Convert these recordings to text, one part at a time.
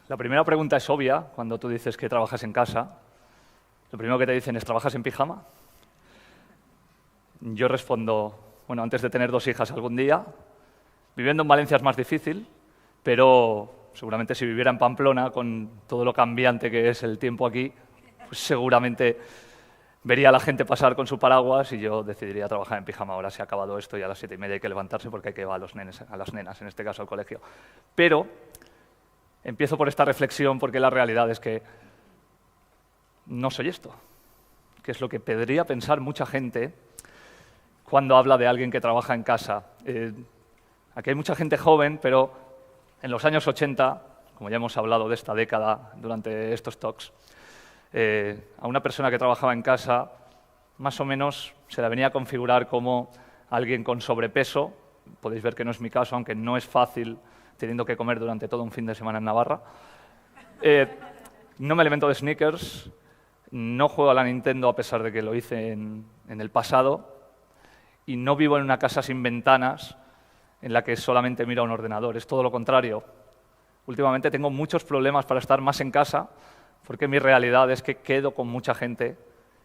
La primera pregunta es obvia cuando tú dices que trabajas en casa. Lo primero que te dicen es, ¿trabajas en pijama? Yo respondo, bueno, antes de tener 2 hijas algún día, viviendo en Valencia es más difícil, pero seguramente si viviera en Pamplona, con todo lo cambiante que es el tiempo aquí, pues seguramente vería a la gente pasar con su paraguas y yo decidiría trabajar en pijama. Ahora se ha acabado esto y a las 7:30 hay que levantarse porque hay que llevar a las nenas, en este caso al colegio. Pero empiezo por esta reflexión porque la realidad es que no soy esto, que es lo que podría pensar mucha gente cuando habla de alguien que trabaja en casa. Aquí hay mucha gente joven, pero en los años 80, como ya hemos hablado de esta década durante estos talks, a una persona que trabajaba en casa, más o menos se la venía a configurar como alguien con sobrepeso. Podéis ver que no es mi caso, aunque no es fácil teniendo que comer durante todo un fin de semana en Navarra. No me alimento de sneakers, no juego a la Nintendo a pesar de que lo hice en el pasado, y no vivo en una casa sin ventanas en la que solamente miro a un ordenador. Es todo lo contrario. Últimamente tengo muchos problemas para estar más en casa porque mi realidad es que quedo con mucha gente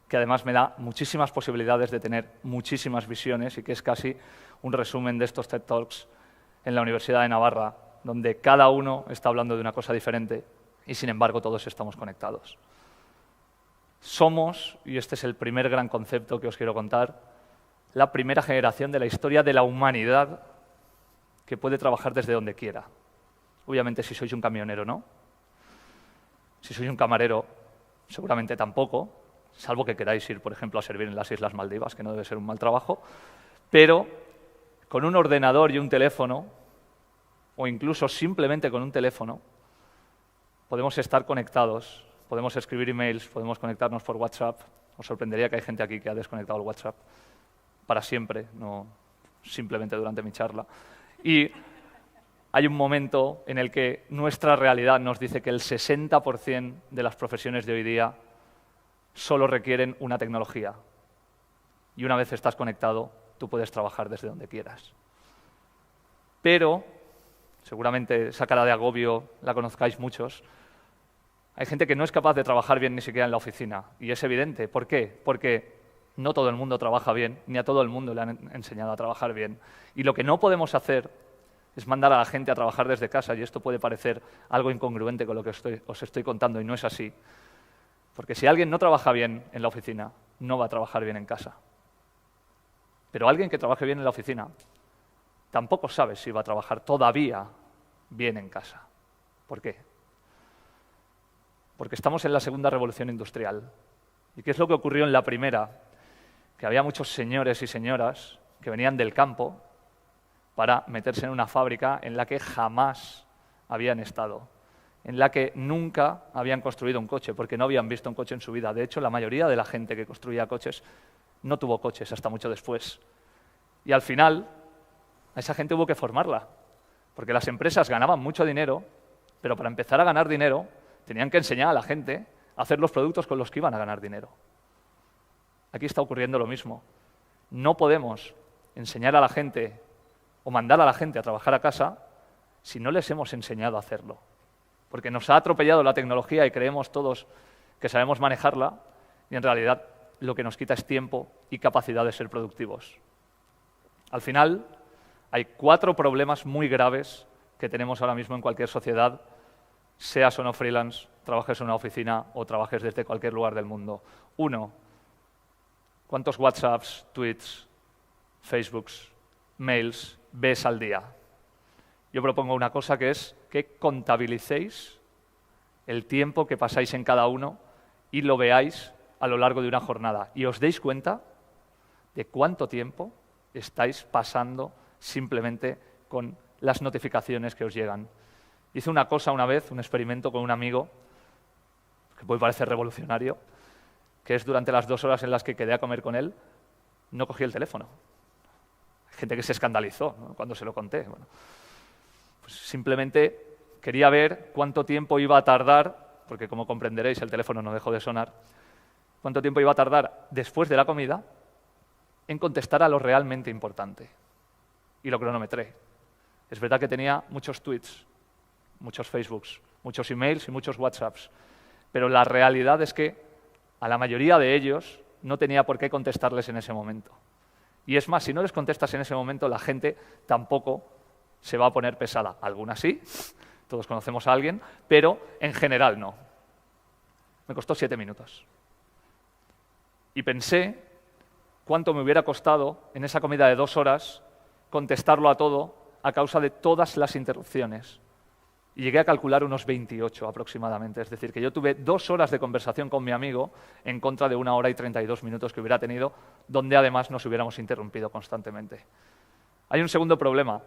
que además me da muchísimas posibilidades de tener muchísimas visiones y que es casi un resumen de estos TED Talks en la Universidad de Navarra, donde cada uno está hablando de una cosa diferente y sin embargo todos estamos conectados. Somos, y este es el primer gran concepto que os quiero contar, la primera generación de la historia de la humanidad que puede trabajar desde donde quiera. Obviamente si sois un camionero, ¿no? Si sois un camarero, seguramente tampoco, salvo que queráis ir, por ejemplo, a servir en las Islas Maldivas, que no debe ser un mal trabajo, pero con un ordenador y un teléfono, o incluso simplemente con un teléfono, podemos estar conectados, podemos escribir emails, podemos conectarnos por WhatsApp. Os sorprendería que hay gente aquí que ha desconectado el WhatsApp para siempre, no simplemente durante mi charla. Y hay un momento en el que nuestra realidad nos dice que el 60% de las profesiones de hoy día solo requieren una tecnología. Y una vez estás conectado, tú puedes trabajar desde donde quieras. Pero, seguramente esa cara de agobio la conozcáis muchos, hay gente que no es capaz de trabajar bien ni siquiera en la oficina. Y es evidente. ¿Por qué? Porque no todo el mundo trabaja bien, ni a todo el mundo le han enseñado a trabajar bien. Y lo que no podemos hacer es mandar a la gente a trabajar desde casa, y esto puede parecer algo incongruente con lo que os estoy contando, y no es así. Porque si alguien no trabaja bien en la oficina, no va a trabajar bien en casa. Pero alguien que trabaje bien en la oficina tampoco sabe si va a trabajar todavía bien en casa. ¿Por qué? Porque estamos en la segunda revolución industrial. ¿Y qué es lo que ocurrió en la primera? Que había muchos señores y señoras que venían del campo para meterse en una fábrica en la que jamás habían estado, en la que nunca habían construido un coche, porque no habían visto un coche en su vida. De hecho, la mayoría de la gente que construía coches no tuvo coches hasta mucho después. Y al final, a esa gente hubo que formarla, porque las empresas ganaban mucho dinero, pero para empezar a ganar dinero tenían que enseñar a la gente a hacer los productos con los que iban a ganar dinero. Aquí está ocurriendo lo mismo. No podemos enseñar a la gente o mandar a la gente a trabajar a casa si no les hemos enseñado a hacerlo. Porque nos ha atropellado la tecnología y creemos todos que sabemos manejarla y en realidad lo que nos quita es tiempo y capacidad de ser productivos. Al final, hay 4 problemas muy graves que tenemos ahora mismo en cualquier sociedad, seas o no freelance, trabajes en una oficina o trabajes desde cualquier lugar del mundo. 1, ¿cuántos WhatsApps, tweets, Facebooks, mails ves al día? Yo propongo una cosa que es que contabilicéis el tiempo que pasáis en cada uno y lo veáis a lo largo de una jornada y os deis cuenta de cuánto tiempo estáis pasando simplemente con las notificaciones que os llegan. Hice una cosa una vez, un experimento con un amigo, que puede parecer revolucionario, que es durante las 2 horas en las que quedé a comer con él, no cogí el teléfono. Hay gente que se escandalizó, ¿no?, cuando se lo conté. Bueno, pues simplemente quería ver cuánto tiempo iba a tardar, porque como comprenderéis el teléfono no dejó de sonar, cuánto tiempo iba a tardar después de la comida en contestar a lo realmente importante. Y lo cronometré. Es verdad que tenía muchos tweets, muchos Facebooks, muchos emails y muchos WhatsApps. Pero la realidad es que a la mayoría de ellos no tenía por qué contestarles en ese momento. Y es más, si no les contestas en ese momento, la gente tampoco se va a poner pesada. Algunas sí, todos conocemos a alguien, pero en general no. Me costó 7 minutos. Y pensé cuánto me hubiera costado en esa comida de 2 horas contestarlo a todo a causa de todas las interrupciones. Y llegué a calcular unos 28 aproximadamente. Es decir, que yo tuve 2 horas de conversación con mi amigo en contra de 1 hora y 32 minutos que hubiera tenido, donde además nos hubiéramos interrumpido constantemente. Hay un segundo problema.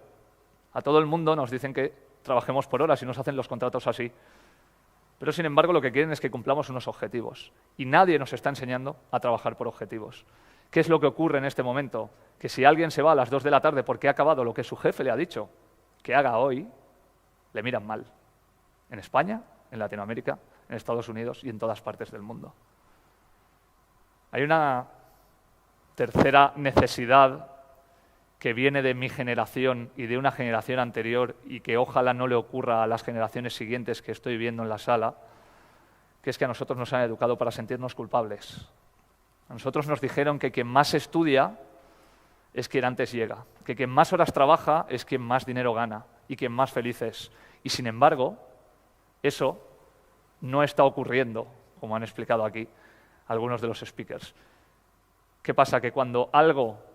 A todo el mundo nos dicen que trabajemos por horas y nos hacen los contratos así. Pero, sin embargo, lo que quieren es que cumplamos unos objetivos. Y nadie nos está enseñando a trabajar por objetivos. ¿Qué es lo que ocurre en este momento? Que si alguien se va a las 2 de la tarde porque ha acabado lo que su jefe le ha dicho que haga hoy, le miran mal. En España, en Latinoamérica, en Estados Unidos y en todas partes del mundo. Hay una tercera necesidad que viene de mi generación y de una generación anterior y que ojalá no le ocurra a las generaciones siguientes que estoy viendo en la sala, que es que a nosotros nos han educado para sentirnos culpables. A nosotros nos dijeron que quien más estudia es quien antes llega, que quien más horas trabaja es quien más dinero gana y quien más feliz es. Y sin embargo, eso no está ocurriendo, como han explicado aquí algunos de los speakers. ¿Qué pasa? Que cuando algo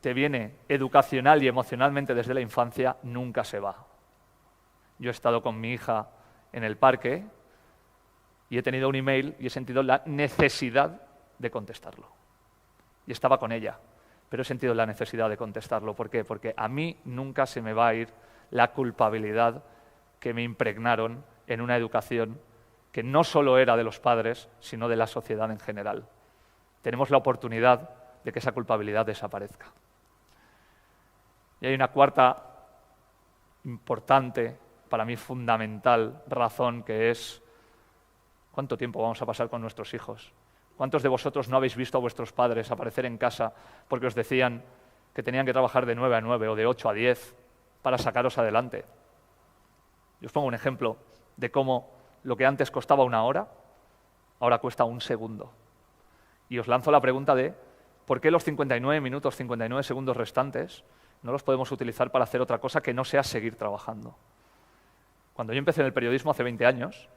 te viene educacional y emocionalmente desde la infancia, nunca se va. Yo he estado con mi hija en el parque y he tenido un email y he sentido la necesidad de contestarlo. Y estaba con ella, pero he sentido la necesidad de contestarlo. ¿Por qué? Porque a mí nunca se me va a ir la culpabilidad que me impregnaron en una educación que no solo era de los padres, sino de la sociedad en general. Tenemos la oportunidad de que esa culpabilidad desaparezca. Y hay una cuarta importante, para mí fundamental, razón, que es ¿cuánto tiempo vamos a pasar con nuestros hijos? ¿Cuántos de vosotros no habéis visto a vuestros padres aparecer en casa porque os decían que tenían que trabajar de 9 a 9 o de 8 a 10 para sacaros adelante? Yo os pongo un ejemplo de cómo lo que antes costaba 1 hora, ahora cuesta 1 segundo. Y os lanzo la pregunta de ¿por qué los 59 minutos, 59 segundos restantes no los podemos utilizar para hacer otra cosa que no sea seguir trabajando? Cuando yo empecé en el periodismo hace 20 años,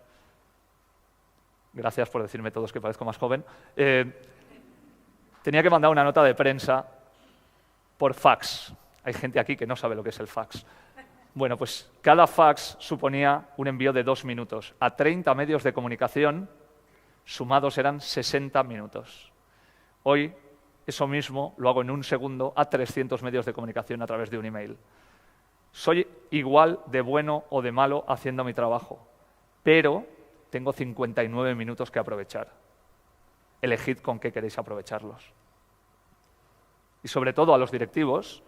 gracias por decirme todos que parezco más joven, tenía que mandar una nota de prensa por fax. Hay gente aquí que no sabe lo que es el fax. Bueno, pues cada fax suponía un envío de 2 minutos. A 30 medios de comunicación, sumados eran 60 minutos. Hoy, eso mismo lo hago en 1 segundo a 300 medios de comunicación a través de un email. Soy igual de bueno o de malo haciendo mi trabajo, pero tengo 59 minutos que aprovechar. Elegid con qué queréis aprovecharlos. Y sobre todo a los directivos,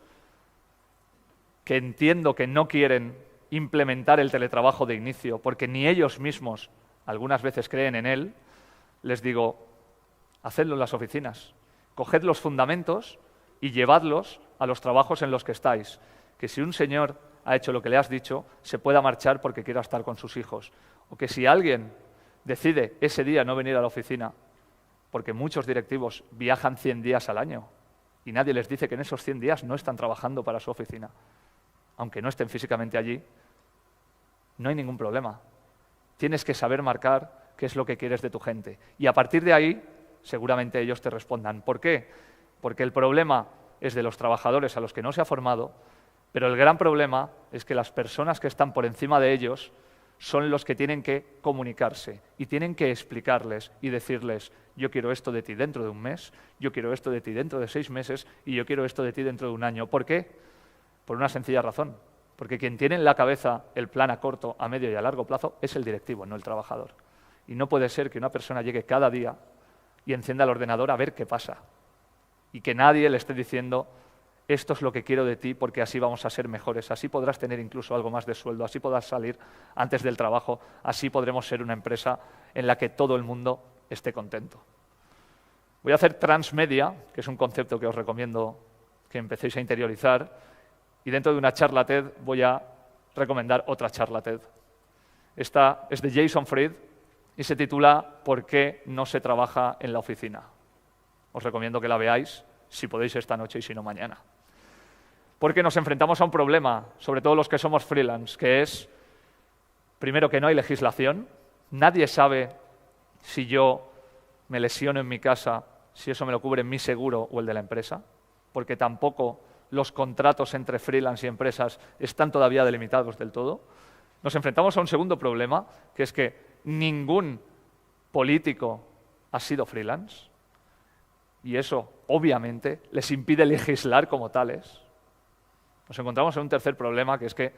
que entiendo que no quieren implementar el teletrabajo de inicio, porque ni ellos mismos algunas veces creen en él, les digo, hacedlo en las oficinas, coged los fundamentos y llevadlos a los trabajos en los que estáis. Que si un señor ha hecho lo que le has dicho, se pueda marchar porque quiera estar con sus hijos. O que si alguien decide ese día no venir a la oficina, porque muchos directivos viajan 100 días al año y nadie les dice que en esos 100 días no están trabajando para su oficina, aunque no estén físicamente allí, no hay ningún problema. Tienes que saber marcar qué es lo que quieres de tu gente. Y a partir de ahí, seguramente ellos te respondan. ¿Por qué? Porque el problema es de los trabajadores a los que no se ha formado, pero el gran problema es que las personas que están por encima de ellos son los que tienen que comunicarse y tienen que explicarles y decirles yo quiero esto de ti dentro de 1 mes, yo quiero esto de ti dentro de 6 meses y yo quiero esto de ti dentro de 1 año. ¿Por qué? Por una sencilla razón, porque quien tiene en la cabeza el plan a corto, a medio y a largo plazo es el directivo, no el trabajador. Y no puede ser que una persona llegue cada día y encienda el ordenador a ver qué pasa y que nadie le esté diciendo esto es lo que quiero de ti porque así vamos a ser mejores, así podrás tener incluso algo más de sueldo, así podrás salir antes del trabajo, así podremos ser una empresa en la que todo el mundo esté contento. Voy a hacer transmedia, que es un concepto que os recomiendo que empecéis a interiorizar, y dentro de una charla TED voy a recomendar otra charla TED. Esta es de Jason Fried y se titula ¿Por qué no se trabaja en la oficina? Os recomiendo que la veáis, si podéis esta noche y si no mañana. Porque nos enfrentamos a un problema, sobre todo los que somos freelance, que es, primero, que no hay legislación. Nadie sabe si yo me lesiono en mi casa, si eso me lo cubre mi seguro o el de la empresa, porque tampoco los contratos entre freelance y empresas están todavía delimitados del todo. Nos enfrentamos a un segundo problema, que es que ningún político ha sido freelance y eso, obviamente, les impide legislar como tales. Nos encontramos en un tercer problema, que es que,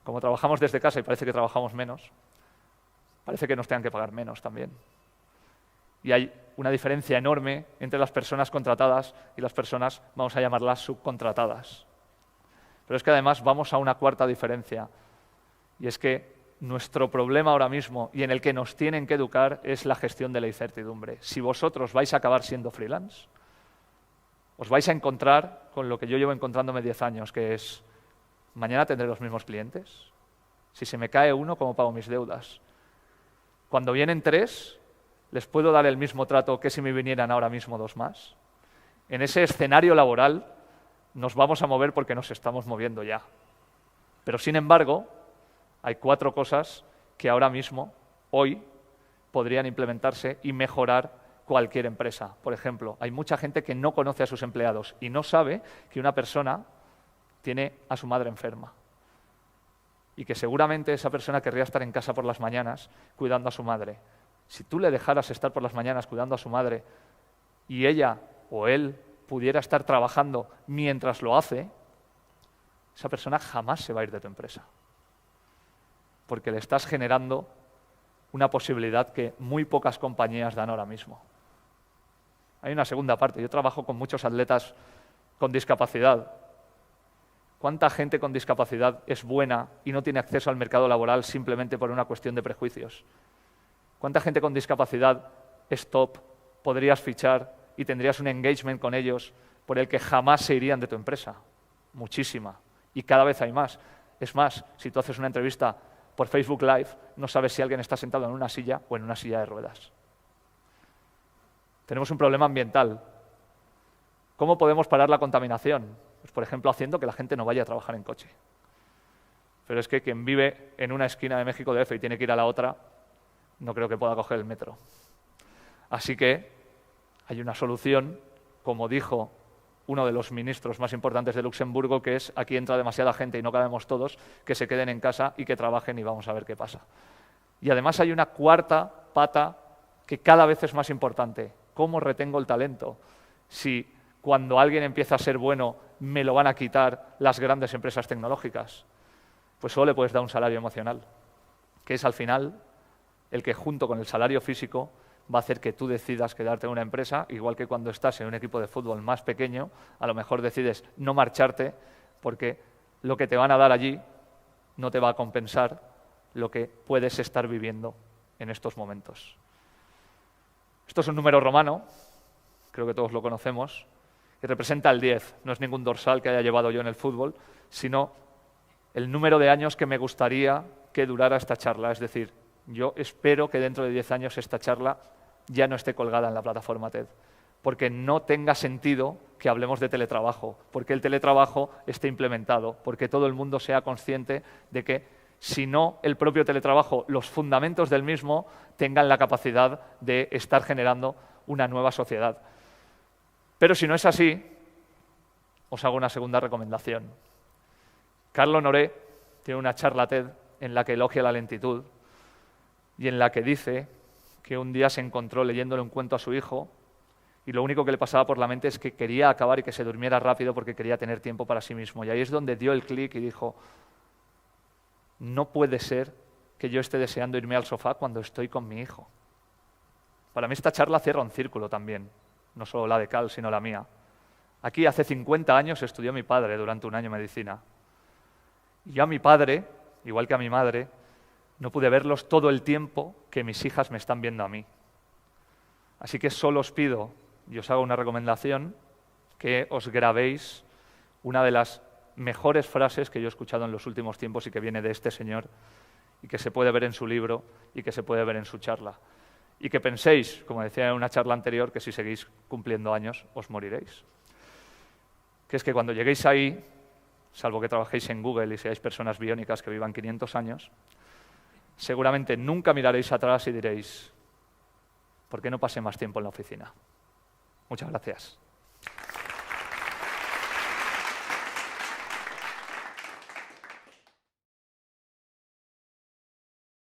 como trabajamos desde casa y parece que trabajamos menos, parece que nos tengan que pagar menos también. Y hay una diferencia enorme entre las personas contratadas y las personas, vamos a llamarlas, subcontratadas. Pero es que además vamos a una cuarta diferencia, y es que nuestro problema ahora mismo y en el que nos tienen que educar es la gestión de la incertidumbre. Si vosotros vais a acabar siendo freelance, os vais a encontrar con lo que yo llevo encontrándome 10 años, que es, mañana tendré los mismos clientes. Si se me cae uno, ¿cómo pago mis deudas? Cuando vienen 3, ¿les puedo dar el mismo trato que si me vinieran ahora mismo 2 más? En ese escenario laboral nos vamos a mover porque nos estamos moviendo ya. Pero, sin embargo, hay 4 cosas que ahora mismo, hoy, podrían implementarse y mejorar cualquier empresa. Por ejemplo, hay mucha gente que no conoce a sus empleados y no sabe que una persona tiene a su madre enferma. Y que seguramente esa persona querría estar en casa por las mañanas cuidando a su madre. Si tú le dejaras estar por las mañanas cuidando a su madre y ella o él pudiera estar trabajando mientras lo hace, esa persona jamás se va a ir de tu empresa. Porque le estás generando una posibilidad que muy pocas compañías dan ahora mismo. Hay una segunda parte. Yo trabajo con muchos atletas con discapacidad. ¿Cuánta gente con discapacidad es buena y no tiene acceso al mercado laboral simplemente por una cuestión de prejuicios? ¿Cuánta gente con discapacidad es top, podrías fichar y tendrías un engagement con ellos por el que jamás se irían de tu empresa? Muchísima. Y cada vez hay más. Es más, si tú haces una entrevista por Facebook Live, no sabes si alguien está sentado en una silla o en una silla de ruedas. Tenemos un problema ambiental. ¿Cómo podemos parar la contaminación? Pues, por ejemplo, haciendo que la gente no vaya a trabajar en coche. Pero es que quien vive en una esquina de México DF y tiene que ir a la otra, no creo que pueda coger el metro. Así que hay una solución, como dijo uno de los ministros más importantes de Luxemburgo, que es: aquí entra demasiada gente y no cabemos todos, que se queden en casa y que trabajen y vamos a ver qué pasa. Y además hay una cuarta pata que cada vez es más importante. ¿Cómo retengo el talento? Si cuando alguien empieza a ser bueno me lo van a quitar las grandes empresas tecnológicas, pues solo le puedes dar un salario emocional, que es al final el que, junto con el salario físico, va a hacer que tú decidas quedarte en una empresa, igual que cuando estás en un equipo de fútbol más pequeño, a lo mejor decides no marcharte porque lo que te van a dar allí no te va a compensar lo que puedes estar viviendo en estos momentos. Esto es un número romano, creo que todos lo conocemos, y representa el 10. No es ningún dorsal que haya llevado yo en el fútbol, sino el número de años que me gustaría que durara esta charla. Es decir, yo espero que dentro de 10 años esta charla ya no esté colgada en la plataforma TED, porque no tenga sentido que hablemos de teletrabajo, porque el teletrabajo esté implementado, porque todo el mundo sea consciente de que, si no el propio teletrabajo, los fundamentos del mismo tengan la capacidad de estar generando una nueva sociedad. Pero si no es así, os hago una segunda recomendación. Carlo Honoré tiene una charla TED en la que elogia la lentitud y en la que dice que un día se encontró leyéndole un cuento a su hijo y lo único que le pasaba por la mente es que quería acabar y que se durmiera rápido porque quería tener tiempo para sí mismo. Y ahí es donde dio el clic y dijo: no puede ser que yo esté deseando irme al sofá cuando estoy con mi hijo. Para mí esta charla cierra un círculo también, no solo la de Cal, sino la mía. Aquí hace 50 años estudió mi padre durante un año medicina. Y yo a mi padre, igual que a mi madre, no pude verlos todo el tiempo que mis hijas me están viendo a mí. Así que solo os pido, y os hago una recomendación, que os grabéis una de las mejores frases que yo he escuchado en los últimos tiempos y que viene de este señor, y que se puede ver en su libro y que se puede ver en su charla. Y que penséis, como decía en una charla anterior, que si seguís cumpliendo años os moriréis. Que es que cuando lleguéis ahí, salvo que trabajéis en Google y seáis personas biónicas que vivan 500 años, seguramente nunca miraréis atrás y diréis, ¿por qué no pasé más tiempo en la oficina? Muchas gracias.